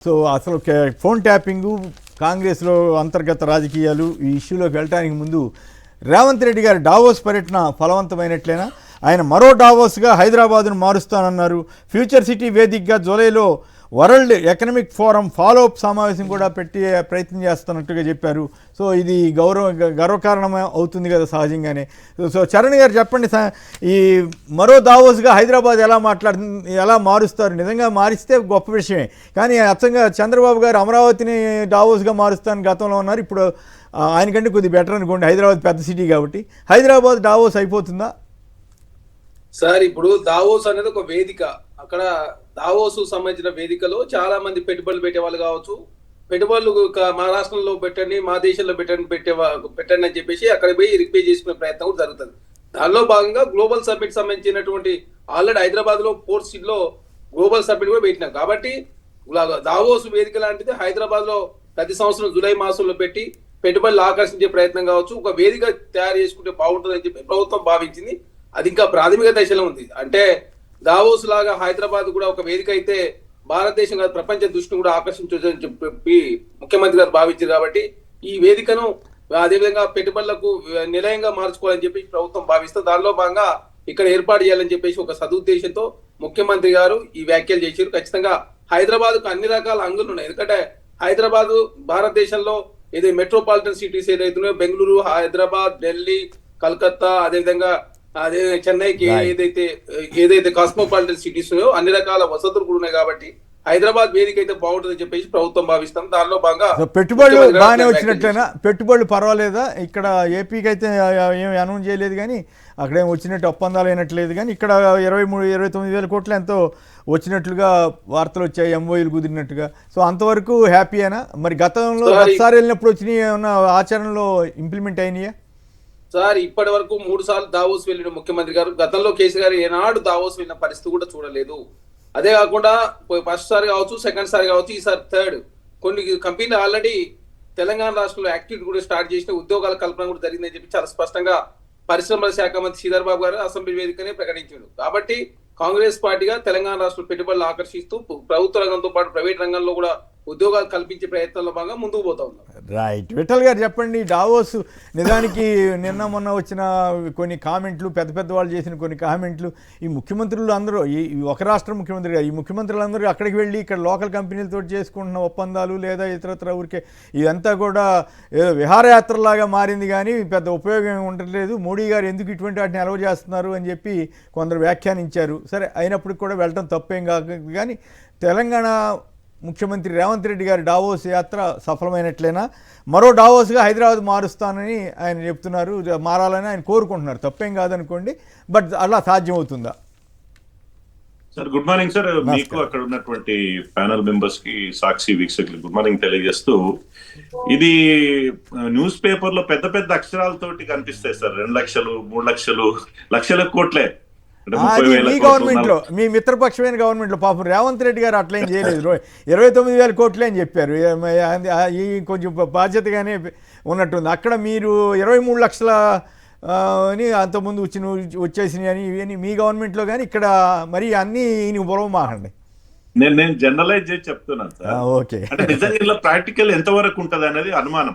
So అసలు phone tapping కాంగ్రెస్లో అంతర్గత రాజకీయాలు ఈ ఇష్యూలోకి వెళ్ళడానికి ముందు రేవంత్ రెడ్డి గారి డావోస్ పర్యటన ఫలవంతమైనట్లేనా? ఆయన మరో డావోస్గా హైదరాబాదును మారుస్తానన్నారు. ఫ్యూచర్ సిటీ వేదికగా జూలైలో world economic forum follow up సమావేశం కూడా పెట్టే ప్రయత్నం చేస్తున్నట్టుగా చెప్పారు. సో ఇది గర్వకారణం అవుతుంది కదా సహజంగానే. సో చరణ్ గారు చెప్పండి, ఈ మరో దావోస్గా హైదరాబాద్ ఎలా మారుస్తారు? నిజంగా మారిస్తే గొప్ప విషయమే, కానీ అచ్చంగా చంద్రబాబు గారు అమరావతిని దావోస్గా మారుస్తాను గతంలో ఉన్నారు. ఇప్పుడు ఆయనకంటే కొద్దిగా బెటర్ అనుకోండి, హైదరాబాద్ పెద్ద సిటీ కాబట్టి. హైదరాబాద్ దావోస్ అయిపోతుందా సార్? ఇప్పుడు దావోస్ అనేది ఒక వేదిక. అక్కడ దావోస్ సంబంధించిన వేదికలో చాలా మంది పెట్టుబడులు పెట్టే వాళ్ళు కావచ్చు, పెట్టుబడులు మా రాష్ట్రంలో పెట్టండి, మా దేశంలో పెట్టండి అని చెప్పేసి అక్కడ పోయి రిక్వెస్ట్ చేసుకునే ప్రయత్నం కూడా జరుగుతుంది. దానిలో భాగంగా గ్లోబల్ సబ్మిట్ సంబంధించినటువంటి ఆల్రెడీ హైదరాబాద్ లో ఫోర్త్ సిటీ లో గ్లోబల్ సబ్మిట్ కూడా పెట్టినాం. కాబట్టి దావోస్ వేదిక లాంటిది హైదరాబాద్ లో ప్రతి సంవత్సరం జూలై మాసంలో పెట్టి పెట్టుబడులు ఆకర్షించే ప్రయత్నం కావచ్చు, ఒక వేదిక తయారు చేసుకుంటే బాగుంటుందని చెప్పి ప్రభుత్వం భావించింది. అది ఇంకా ప్రాథమిక దశలో ఉంది. అంటే దావోస్ లాగా హైదరాబాద్ కూడా ఒక వేదిక అయితే భారతదేశం కాదు ప్రపంచ దృష్టిని కూడా ఆకర్షించవచ్చని చెప్పి ముఖ్యమంత్రి గారు భావించారు. కాబట్టి ఈ వేదికను అదేవిధంగా పెట్టుబడులకు నిలయంగా మార్చుకోవాలని చెప్పి ప్రభుత్వం భావిస్తే దానిలో భాగంగా ఇక్కడ ఏర్పాటు చేయాలని చెప్పేసి ఒక సదుద్దేశంతో ముఖ్యమంత్రి గారు ఈ వ్యాఖ్యలు చేశారు. ఖచ్చితంగా హైదరాబాద్ కు అన్ని రకాల అంగులు ఉన్నాయి. ఎందుకంటే హైదరాబాద్ భారతదేశంలో ఏదైతే మెట్రోపాలిటన్ సిటీస్ ఏదైతున్నాయో బెంగళూరు, హైదరాబాద్, ఢిల్లీ, కలకత్తా, అదేవిధంగా అదే చెన్నైకి ఏదైతే కాస్మోపాలిటన్ సిటీస్ ఉన్నాయో అన్ని రకాల వసతులు కూడా ఉన్నాయి. కాబట్టి హైదరాబాద్ వేదిక అయితే బాగుంటుందని చెప్పేసి ప్రభుత్వం భావిస్తాం. దానిలో భాగంగా పెట్టుబడులు బాగానే వచ్చినట్లయినా, పెట్టుబడులు పర్వాలేదా? ఇక్కడ ఏపీకి అయితే ఏమి అనౌన్స్ చేయలేదు, కానీ అక్కడేం వచ్చినట్టు ఒప్పందాలు అయినట్లేదు. కానీ ఇక్కడ 29,000 కోట్లు ఎంతో వచ్చినట్లుగా వార్తలు వచ్చాయి, ఎంఓయూలు కుదిరినట్టుగా. సో అంతవరకు హ్యాపీయేనా? మరి గతసారి వెళ్ళినప్పుడు వచ్చినాయి ఏమన్నా ఆచరణలో ఇంప్లిమెంట్ అయినాయా? సార్ ఇప్పటి వరకు 3 సార్లు దావోస్ వెళ్ళిన ముఖ్యమంత్రి గారు, గతంలో కేసీఆర్ ఏనాడు దావోస్ వెళ్ళిన పరిస్థితి కూడా చూడలేదు. అదే కాకుండా ఫస్ట్ సారి కావచ్చు, సెకండ్ సారి కావచ్చు, ఈసారి థర్డ్. కొన్ని కంపెనీలు ఆల్రెడీ తెలంగాణ రాష్ట్రంలో యాక్టివిటీ కూడా స్టార్ట్ చేసిన, ఉద్యోగాల కల్పన కూడా జరిగిందని చెప్పి చాలా స్పష్టంగా పరిశ్రమల శాఖ మంత్రి శ్రీధర్ బాబు గారు అసెంబ్లీ వేదికనే ప్రకటించాడు. కాబట్టి కాంగ్రెస్ పార్టీగా తెలంగాణ రాష్ట్ర పెట్టుబడులు ఆకర్షిస్తూ ప్రభుత్వ రంగంతో పాటు ప్రైవేట్ రంగంలో కూడా ఉద్యోగాలు కల్పించే ప్రయత్నంలో భాగంగా ముందుకు పోతా ఉన్నారు. రైట్. విఠల్ గారు చెప్పండి, డావోస్ నిజానికి నిన్న మొన్న వచ్చిన కొన్ని కామెంట్లు, పెద్ద వాళ్ళు చేసిన కొన్ని కామెంట్లు, ఈ ముఖ్యమంత్రులు అందరూ, ఈ ఒక రాష్ట్ర ముఖ్యమంత్రి గారు, ఈ ముఖ్యమంత్రులందరూ అక్కడికి వెళ్ళి ఇక్కడ లోకల్ కంపెనీలతో చేసుకుంటున్న ఒప్పందాలు లేదా ఇతరత్ర ఊరికే ఇదంతా కూడా ఏదో విహారయాత్రలాగా మారింది, కానీ పెద్ద ఉపయోగం ఉండట్లేదు. మోడీ గారు ఎందుకు ఇటువంటి వాటిని అలవ చేస్తున్నారు అని చెప్పి కొందరు వ్యాఖ్యానించారు. సరే, అయినప్పటికీ కూడా వెళ్ళటం తప్పేం కాదు. కానీ తెలంగాణ ముఖ్యమంత్రి రేవంత్ రెడ్డి గారి డావోస్ యాత్ర సఫలమైనట్లేనా? మరో డావోస్గా హైదరాబాద్ మారుస్తానని ఆయన చెప్తున్నారు, మారాలని ఆయన కోరుకుంటున్నారు. తప్పేం కాదనుకోండి, బట్ అలా సాధ్యమవుతుందా? Sir good morning sir. మీకు అక్కడ ఉన్నటువంటి ప్యానల్ మెంబర్స్ కి, సాక్షి వీక్షకులు గుడ్ మార్నింగ్ తెలియజేస్తూ, ఇది న్యూస్ పేపర్ లో పెద్ద అక్షరాలతోటి కనిపిస్తాయి సార్. 2 లక్షలు, 3 లక్షలు, లక్షల కోట్లే. మీ గవర్నమెంట్ లో, మీ మిత్రపక్షమైన గవర్నమెంట్ లో పాపం రేవంత్ రెడ్డి గారు అట్లేం చేయలేదు. 29,000 కోట్లే అని చెప్పారు. ఈ కొంచెం బాధ్యతగానే ఉన్నట్టుంది. అక్కడ మీరు 23 లక్షల అని అంతకుముందు వచ్చేసినాయి అని ఇవన్నీ మీ గవర్నమెంట్లో, కానీ ఇక్కడ మరి అన్ని పొలవమాకండి. నేను జనరలైజ్ చేసి చెప్తున్నాను సార్. ఓకే, అంటే నిజంగా ఇలా ప్రాక్టికల్ ఎంత వరకు ఉంటది అనేది అనుమానం.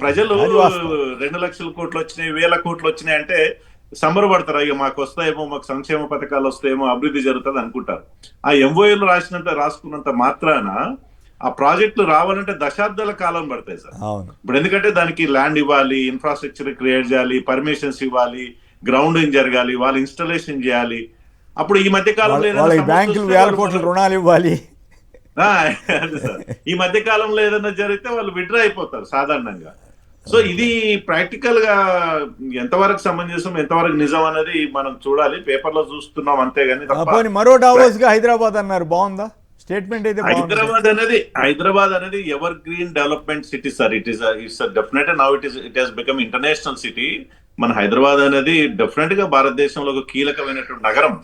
ప్రజలు 2 లక్షల కోట్లు వచ్చినాయి, 1,000 కోట్లు వచ్చినాయి అంటే సంబరపడతారు. అయ్యో మాకు వస్తాయేమో, మాకు సంక్షేమ పథకాలు వస్తాయేమో, అభివృద్ధి జరుగుతుంది అనుకుంటారు. ఆ ఎంఓయూలు రాసుకున్నంత మాత్రాన ఆ ప్రాజెక్టులు రావాలంటే దశాబ్దాల కాలం పడతాయి సార్. ఇప్పుడు ఎందుకంటే దానికి ల్యాండ్ ఇవ్వాలి, ఇన్ఫ్రాస్ట్రక్చర్ క్రియేట్ చేయాలి, పర్మిషన్స్ ఇవ్వాలి, గ్రౌండింగ్ జరగాలి, వాళ్ళు ఇన్స్టాలేషన్ చేయాలి. అప్పుడు ఈ మధ్య కాలంలో బ్యాంకులు 1,000 కోట్ల రుణాలు ఇవ్వాలి. ఈ మధ్య కాలంలో ఏదైనా జరిగితే వాళ్ళు విత్డ్రా అయిపోతారు సాధారణంగా. సో ఇది ప్రాక్టికల్ గా ఎంతవరకు సమంజసం, ఎంతవరకు నిజం అనేది మనం చూడాలి. పేపర్ లో చూస్తున్నాం అంతేగాని. మరో డావోస్ గా హైదరాబాద్ అన్నారు, బాగుందా స్టేట్మెంట్? అయితే హైదరాబాద్ అనేది ever green development city sir. It's definite now it has become international city. మన హైదరాబాద్ అనేది డెఫినెట్ గా భారతదేశంలో ఒక కీలకమైనటువంటి నగరం.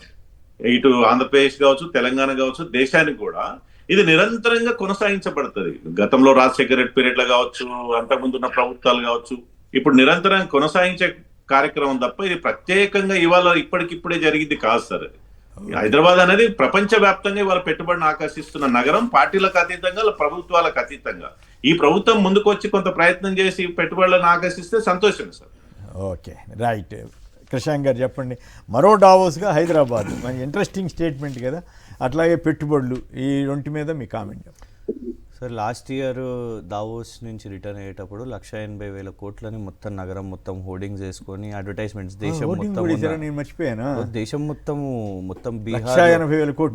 ఇటు ఆంధ్రప్రదేశ్ కావచ్చు, తెలంగాణ కావచ్చు, దేశానికి కూడా ఇది నిరంతరంగా కొనసాగించబడుతుంది. గతంలో రాజశేఖర రెడ్డి పీరియడ్ లో కావచ్చు, అంతకుముందు ఉన్న ప్రభుత్వాలు కావచ్చు, ఇప్పుడు నిరంతరంగా కొనసాగించే కార్యక్రమం తప్ప ఇది ప్రత్యేకంగా ఇవాళ ఇప్పటికిప్పుడే జరిగింది కాదు సార్. హైదరాబాద్ అనేది ప్రపంచవ్యాప్తంగా ఇవాళ పెట్టుబడిని ఆకర్షిస్తున్న నగరం, పార్టీలకు అతీతంగా ప్రభుత్వాలకు అతీతంగా. ఈ ప్రభుత్వం ముందుకు వచ్చి కొంత ప్రయత్నం చేసి పెట్టుబడులను ఆకర్షిస్తే సంతోషం సార్. Okay, right. కృషాంక్ గారు చెప్పండి, మరో డావోస్గా హైదరాబాద్ మంచి ఇంట్రెస్టింగ్ స్టేట్మెంట్ కదా, అట్లాగే పెట్టుబడులు, ఈ రెంటి మీద మీ కామెంట్ చెప్పండి సార్. లాస్ట్ ఇయర్ దావోస్ నుంచి రిటర్న్ అయ్యేటప్పుడు 180,000 కోట్లని మొత్తం నగరం మొత్తం హోర్డింగ్స్ వేసుకొని అడ్వర్టైజ్మెంట్స్ దేశం మొత్తం, నేను మర్చిపోయాను, దేశం మొత్తం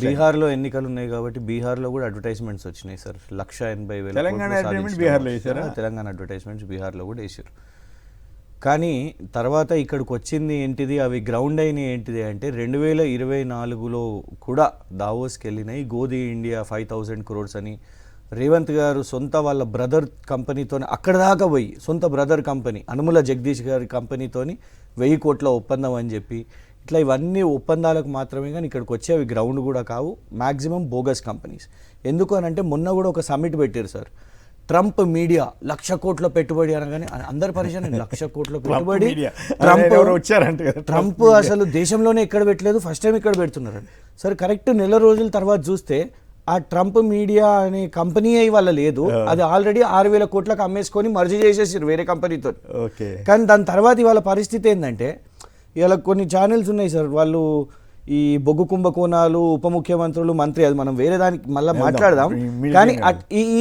బీహార్లో ఎన్నికలు ఉన్నాయి కాబట్టి బీహార్లో కూడా అడ్వర్టైజ్మెంట్స్ వచ్చినాయి సార్. 180,000 తెలంగాణ అడ్వర్టైజ్మెంట్స్ బీహార్లో కూడా వేసారు. కానీ తర్వాత ఇక్కడికి వచ్చింది ఏంటిది, అవి గ్రౌండ్ అయినవి ఏంటిది అంటే 2024లో కూడా దావోస్కి వెళ్ళినాయి. గోది ఇండియా 5,000 crores అని రేవంత్ గారు సొంత వాళ్ళ బ్రదర్ కంపెనీతోని అక్కడ దాకా పోయి, సొంత బ్రదర్ కంపెనీ అనుముల జగదీష్ గారి కంపెనీతోని 1,000 కోట్ల ఒప్పందం అని చెప్పి, ఇట్లా ఇవన్నీ ఒప్పందాలకు మాత్రమే, కానీ ఇక్కడికి వచ్చేవి గ్రౌండ్ కూడా కావు, మ్యాక్సిమం బోగస్ కంపెనీస్. ఎందుకు అని అంటే మొన్న కూడా ఒక సమ్మిట్ పెట్టారు సార్. ట్రంప్ మీడియా 1,00,000 కోట్ల పెట్టుబడి అనగానే అందరు పరిచయం, 1,00,000 కోట్ల పెట్టుబడి, ట్రంప్ అసలు దేశంలోనే ఎక్కడ పెట్టలేదు, ఫస్ట్ టైం ఇక్కడ పెడుతున్నారు సార్. కరెక్ట్ నెల రోజుల తర్వాత చూస్తే ఆ ట్రంప్ మీడియా అనే కంపెనీ అయి వల్ల లేదు, అది ఆల్రెడీ 6,000 కోట్లకు అమ్మేసుకొని మర్జీ చేసేసారు వేరే కంపెనీతో. కానీ దాని తర్వాత ఇవాళ పరిస్థితి ఏంటంటే, ఇవాళ కొన్ని ఛానల్స్ ఉన్నాయి సార్, వాళ్ళు ఈ బొగ్గు కుంభకోణాలు, ఉప ముఖ్యమంత్రులు, మంత్రి, అది మనం వేరే దానికి మళ్ళీ మాట్లాడదాం, కానీ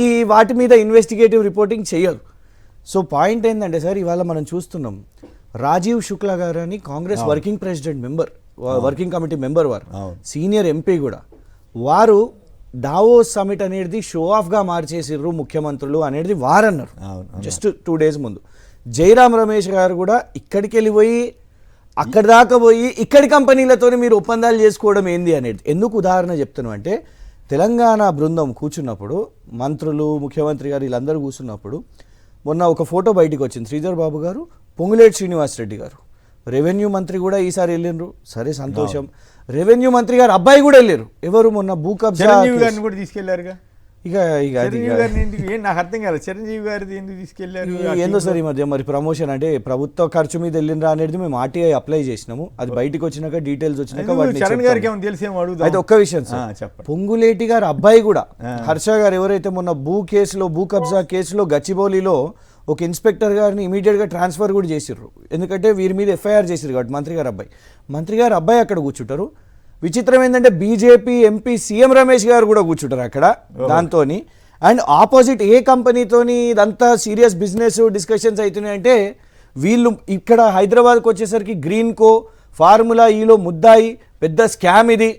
ఈ వాటి మీద ఇన్వెస్టిగేటివ్ రిపోర్టింగ్ చేయరు. సో పాయింట్ ఏంటంటే సార్, ఇవాళ మనం చూస్తున్నాం రాజీవ్ శుక్లా గారు అని Congress working president member, working committee member, వారు సీనియర్ ఎంపీ కూడా, వారు దావోస్ సమిట్ అనేది షో ఆఫ్గా మార్చేసిర్రు ముఖ్యమంత్రులు అనేది వారన్నారు జస్ట్ 2 days ముందు. జైరామ్ రమేష్ గారు కూడా ఇక్కడికి వెళ్ళిపోయి అక్కడి దాకా పోయి ఇక్కడి కంపెనీలతో మీరు ఒప్పందాలు చేసుకోవడం ఏంది అనేది. ఎందుకు ఉదాహరణ చెప్తున్నాం అంటే, తెలంగాణ బృందం కూర్చున్నప్పుడు, మంత్రులు, ముఖ్యమంత్రి గారు వీళ్ళందరూ కూర్చున్నప్పుడు మొన్న ఒక ఫోటో బయటికి వచ్చింది. శ్రీధర్ బాబు గారు, పొంగులేటి శ్రీనివాసరెడ్డి గారు, రెవెన్యూ మంత్రి కూడా ఈసారి వెళ్ళిండ్రు, సరే సంతోషం. రెవెన్యూ మంత్రి గారు అబ్బాయి కూడా వెళ్ళారు, ఎవరు మొన్న భూ కబ్జా కూడా తీసుకెళ్లారుగా. నాకు అర్థం కాదు, చిరంజీవి గారిది ఎందుకు తీసుకెళ్లారు ఏందో సార్ ఈ మధ్య. మరి ప్రమోషన్ అంటే ప్రభుత్వ ఖర్చు మీద వెళ్ళినరా అనేది మేము ఆర్టీఐ అప్లై చేసినాము, అది బయటకు వచ్చినాక డీటెయిల్స్ వచ్చినాక అయితే ఒక్క విషయం సార్, పొంగులేటి గారు అబ్బాయి కూడా, హర్ష గారు ఎవరైతే మొన్న భూ కబ్జా కేసులో గచ్చిబౌలిలో ఒక ఇన్స్పెక్టర్ గారిని ఇమీడియట్గా ట్రాన్స్ఫర్ కూడా చేసిర్రు, ఎందుకంటే వీరి మీద ఎఫ్ఐఆర్ చేసిర్రు కాబట్టి. మంత్రి గారు అబ్బాయి అక్కడ కూర్చుంటారు. విచిత్రం ఏంటంటే బీజేపీ ఎంపీ సీఎం రమేష్ గారు కూడా కూర్చుంటారు అక్కడ దాంతో. అండ్ ఆపోజిట్ ఏ కంపెనీతోని ఇదంతా సీరియస్ బిజినెస్ డిస్కషన్స్ అవుతున్నాయి అంటే, వీళ్ళు ఇక్కడ హైదరాబాద్కి వచ్చేసరికి గ్రీన్కో, ఫార్ములా ఈలో ముద్దాయి, పెద్ద స్కామ్ ఇది.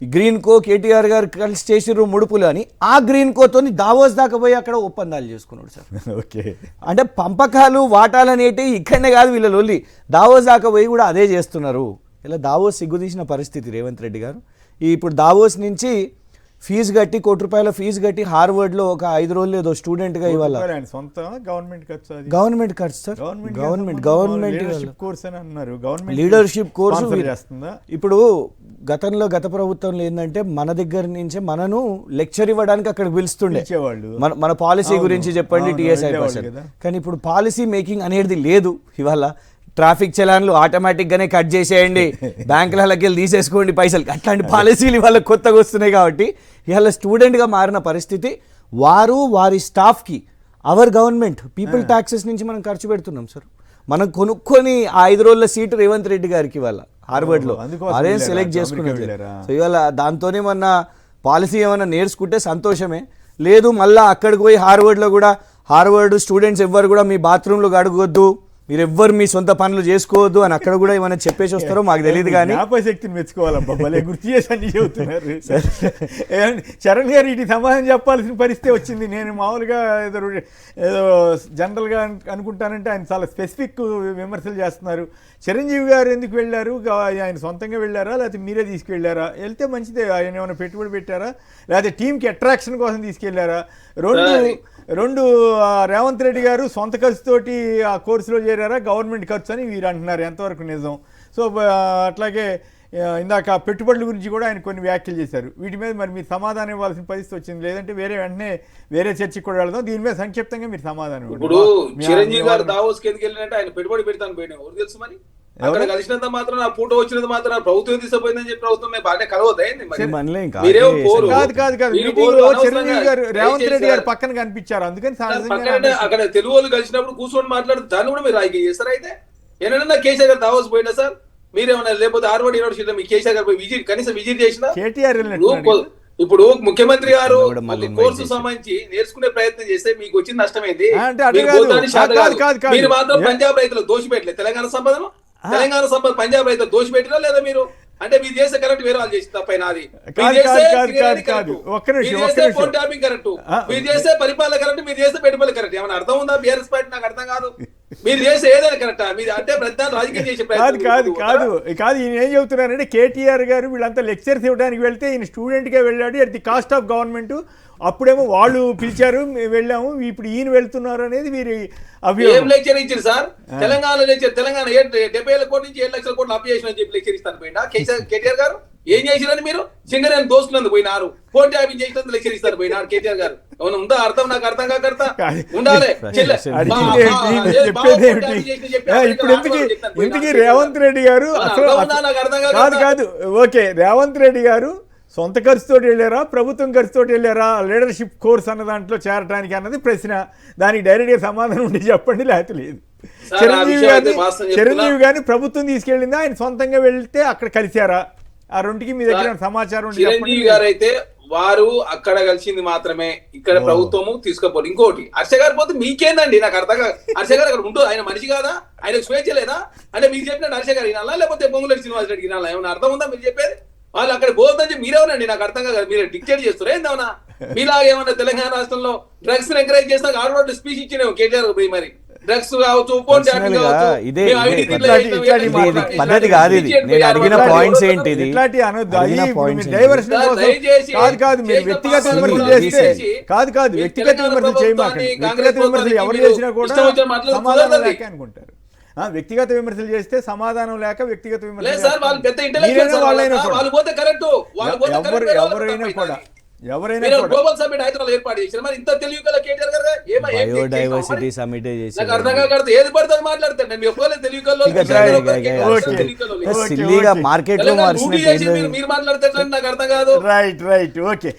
గ్రీన్కో కేటీఆర్ గారు కలిసి చేసిర్రు ముడుపులు అని, ఆ గ్రీన్కోతో దావోస్ దాకా పోయి అక్కడ ఒప్పందాలు చేసుకున్నాడు సార్. ఓకే, అంటే పంపకాలు వాటాలు అనేటివి ఇక్కడనే కాదు, వీళ్ళ లొల్లి దావోస్ దాకా పోయి కూడా అదే చేస్తున్నారు. ఇలా దావోస్ సిగ్గుదీసిన పరిస్థితి రేవంత్ రెడ్డి గారు. ఇప్పుడు దావోస్ నుంచి ఫీజు కట్టి, ₹1 కోటి ఫీజు కట్టి హార్వర్డ్లో ఒక 5 రోజులు ఏదో స్టూడెంట్గా ఇవాళ గవర్నమెంట్ ఖర్చు సార్, గవర్నమెంట్ లీడర్షిప్ కోర్సు. ఇప్పుడు గత ప్రభుత్వంలో ఏంటంటే, మన దగ్గర నుంచే మనను లెక్చర్ ఇవ్వడానికి అక్కడికి పిలుస్తుండే, మన పాలసీ గురించి చెప్పండి టీఎస్ఐ పర్సన్. కానీ ఇప్పుడు పాలసీ మేకింగ్ అనేది లేదు. ఇవాళ ట్రాఫిక్ చలాన్లు ఆటోమేటిక్గానే కట్ చేసేయండి, బ్యాంకులకి వెళ్ళి తీసేసుకోండి పైసలు, అట్లాంటి పాలసీలు ఇవాళ కొత్తగా వస్తున్నాయి. కాబట్టి ఇవాళ స్టూడెంట్గా మారిన పరిస్థితి, వారి స్టాఫ్కి అవర్ గవర్నమెంట్ పీపుల్ ట్యాక్సెస్ నుంచి మనం ఖర్చు పెడుతున్నాం సార్. మనం కొనుక్కొని ఆ 5 రోజుల సీటు రేవంత్ రెడ్డి గారికి ఇవాళ హార్వర్డ్లో అదే సెలెక్ట్ చేసుకునేది. సో ఇవాళ దాంతోనే మన పాలసీ ఏమైనా నేర్చుకుంటే సంతోషమే. లేదు మళ్ళీ అక్కడికి పోయి హార్వర్డ్ స్టూడెంట్స్ ఎవ్వరు కూడా మీ బాత్రూంలో గడగొద్దు, మీరు ఎవ్వరు మీ సొంత పనులు చేసుకోవద్దు అని అక్కడ కూడా ఏమైనా చెప్పేసి వస్తారో మాకు తెలియదు. కానీ జ్ఞాపశక్తిని మెచ్చుకోవాలబ్బా, భలే గుర్తు చేసి అన్ని చెబుతున్నారు. చరణ్ గారు ఇటు సమాధానం చెప్పాల్సిన పరిస్థితి వచ్చింది. నేను మామూలుగా ఏదో జనరల్గా అనుకుంటానంటే, ఆయన చాలా స్పెసిఫిక్ విమర్శలు చేస్తున్నారు. చిరంజీవి గారు ఎందుకు వెళ్ళారు, ఆయన సొంతంగా వెళ్ళారా లేకపోతే మీరే తీసుకెళ్లారా? వెళ్తే మంచిదే, ఆయన ఏమైనా పెట్టుబడి పెట్టారా లేకపోతే టీంకి అట్రాక్షన్ కోసం తీసుకెళ్లారా? రెండు రేవంత్ రెడ్డి గారు సొంత ఖర్చుతోటి ఆ కోర్సులో చేరారా, గవర్నమెంట్ ఖర్చు అని వీరు అంటున్నారు, ఎంతవరకు నిజం? సో అట్లాగే ఇందాక పెట్టుబడుల గురించి కూడా ఆయన కొన్ని వ్యాఖ్యలు చేశారు. వీటి మీద మరి మీరు సమాధానం ఇవ్వాల్సిన పరిస్థితి వచ్చింది, లేదంటే వెంటనే వేరే చర్చకి కూడా వెళ్దాం. దీని మీద సంక్షిప్తంగా మీరు సమాధానం. ఇప్పుడు చిరంజీవి గారు దావోస్కి ఎందుకు వెళ్ళినట్టు ఆయన పెట్టుబడి పెడతాను పోయినా ఎవరు తెలుసు మరి? అక్కడ కలిసినంత మాత్రం నా ఫోటో వచ్చినంత మాత్రం ప్రభుత్వం తీసుకుపోయిందని చెప్పి ప్రభుత్వం మేము బాగానే కలవద్దు మనలే ఇంకా మీరేమో పోరు. కాదు కాదు కాదు మీరు మీటింగ్ పోరు, లో అనవసరంగా చిరంజీవి గారు రేవంత్ రెడ్డి గారు దయచేసి పక్కన కనిపించారు అందుకని సహజంగా పక్కనే అక్కడ తెలుగు వాళ్ళు కలిసినప్పుడు కూర్చొని మాట్లాడుతూ దాన్ని కూడా మీరు రాజకీయం చేస్తారా అయితే ఏమైనా కేసీఆర్ గారు దావోస్ పోయినా సార్ మీరేమన్నా లేకపోతే హార్వర్డ్ యూనివర్సిటీలో మీ కేసీఆర్ గారు పోయి విజిట్ కనీసం విజిట్ చేసినా కేటీఆర్ ఇప్పుడు ముఖ్యమంత్రి గారు కూడా మళ్ళీ ఒక కోర్సు సంబంధించి నేర్చుకునే ప్రయత్నం చేస్తే మీకు వచ్చిన నష్టమైంది అంటే అది మీరు కాదు. పోతానికి శాత కాదు, కాదు, కాదు. మీరు మాత్రం పంజాబ్ రైతులు దోషిపెట్టలేదు తెలంగాణ సంపదను తెలంగాణ సంపద పంజాబ్ రైతులు దోషిపెట్టినా లేదా మీరు అంటే మీరు చేసే కరెక్ట్ వేరే వాళ్ళు చేసి తప్పైన అది కాదు. ఒక్క నిమిషం, ఒక్క నిమిషం. ఫోన్ ట్యాపింగ్ కరెక్ట్ మీరు చేసే పరిపాలన కరెక్ట్ మీరు చేస్తే పెట్టుబడి కరెక్ట్ ఏమైనా అర్థం ఉందా బీఆర్ఎస్ పార్టీ నాకు అర్థం కాదు మీరు చేసే ఏదైనా కరెక్టా మీరు అంటే ప్రతి రాజకీయం చేసే కాదు కాదు కాదు ప్రయత్నం కాదు ఈయన ఏం చెబుతున్నారంటే కేటీఆర్ గారు వీళ్ళంతా లెక్చర్స్ ఇవ్వడానికి వెళ్తే ఈయన స్టూడెంట్గా వెళ్ళాడు at the cost of government అప్పుడేమో వాళ్ళు పిలిచారు మేము వెళ్ళాము ఇప్పుడు ఈయన వెళ్తున్నారు అనేది వీరి ఏం అభియోగం లెక్చర్ ఇచ్చారు సార్ తెలంగాణ లెక్చర్ తెలంగాణ 70,000 కోట్ల నుంచి 7 లక్షల కోట్లు అప్పు చేసిన చెప్పి లెక్చర్ ఇస్తాను పోయినా కేటీఆర్ గారు ఏం చేసిరని మీరు సింగరేణి దోస్తులందుకు పోయినారు ఫోన్ ట్యాపింగ్ చేసినందుకు లెక్చర్ ఇస్తారు పోయినారు కేటీఆర్ గారు అవును ఉందా అర్థం నాకు అర్థం కాకర్త ఉండాలి చెప్పేది ఏమిటి ఇప్పుడు ఎందుకు రేవంత్ రెడ్డి గారు అసలు కాదు కాదు ఓకే రేవంత్ రెడ్డి గారు సొంత ఖర్చుతో వెళ్ళారా ప్రభుత్వం ఖర్చుతో వెళ్ళారా లీడర్షిప్ కోర్స్ అన్న దాంట్లో చేరడానికి అన్నది ప్రశ్న దానికి డైరెక్ట్గా సమాధానం ఉండి చెప్పండి లేకపోతే లేదు చిరంజీవి గారిని ప్రభుత్వం తీసుకెళ్ళిందా ఆయన సొంతంగా వెళ్తే అక్కడ కలిశారా ఆ రెండుకి మీ దగ్గర సమాచారం చిరంజీవి గారు అయితే వారు అక్కడ కలిసింది మాత్రమే ఇక్కడ ప్రభుత్వము తీసుకోపోదు ఇంకోటి హర్ష గారు పోతే మీకేందండి నాకు అర్థం కాదు హర్ష గారు అక్కడ ఉంటుంది ఆయన మనిషి కాదా ఆయనకు స్వేచ్ఛ లేదా అంటే మీకు చెప్పినట్టు హర్ష గారు వినాలా లేకపోతే పొంగులేటి శ్రీనివాస్ రెడ్డి వినాలా ఏమన్నా అర్థం ఉందా మీరు చెప్పేది వాళ్ళు అక్కడ పోతుందని మీరేమనండి నాకు అర్థం కాదు మీరు డిక్టేట్ చేస్తారు ఏందన్నా మీలాగా ఏమన్నా తెలంగాణ రాష్ట్రంలో డ్రగ్స్ ఎంకరేజ్ చేస్తా ఆర్డర్ స్పీచ్ ఇచ్చినావు కేటీఆర్ మరి డ్రగ్స్ కావచ్చు ఫోన్ ట్యాపింగ్ కావచ్చు ఇదే పద్ధతి కాదు ఇది నేను అడిగిన పాయింట్స్ ఏంటి ఇది ఇట్లాంటి అనొద్దు డైవర్షన్ కాదు కాదు మీరు వ్యక్తిగత విమర్శలు చేస్తే కాదు వ్యక్తిగత విమర్శలు చేయమాకండి వ్యక్తిగత విమర్శలు ఎవరు చేసినా కూడా సమాధానం లేక అనుకుంటారు వ్యక్తిగత విమర్శలు చేస్తే సమాధానం లేక వ్యక్తిగత విమర్శలు ఎవరైనా గ్లోబల్ సమ్మిట్ హైదరాబాద్ ఏర్పాటు చేశారు మరి ఇంత తెలివి కదా కేటీఆర్ గారు బయోడైవర్సిటీ సమ్మిట్ నాకు అర్థం కాదు ఏది పడుతుంది మాట్లాడతాను మీ ఒక్కలే సిల్లీగా మార్కెట్ లో మీరు మాట్లాడతారు నాకు అర్థం కాదు రైట్ ఓకే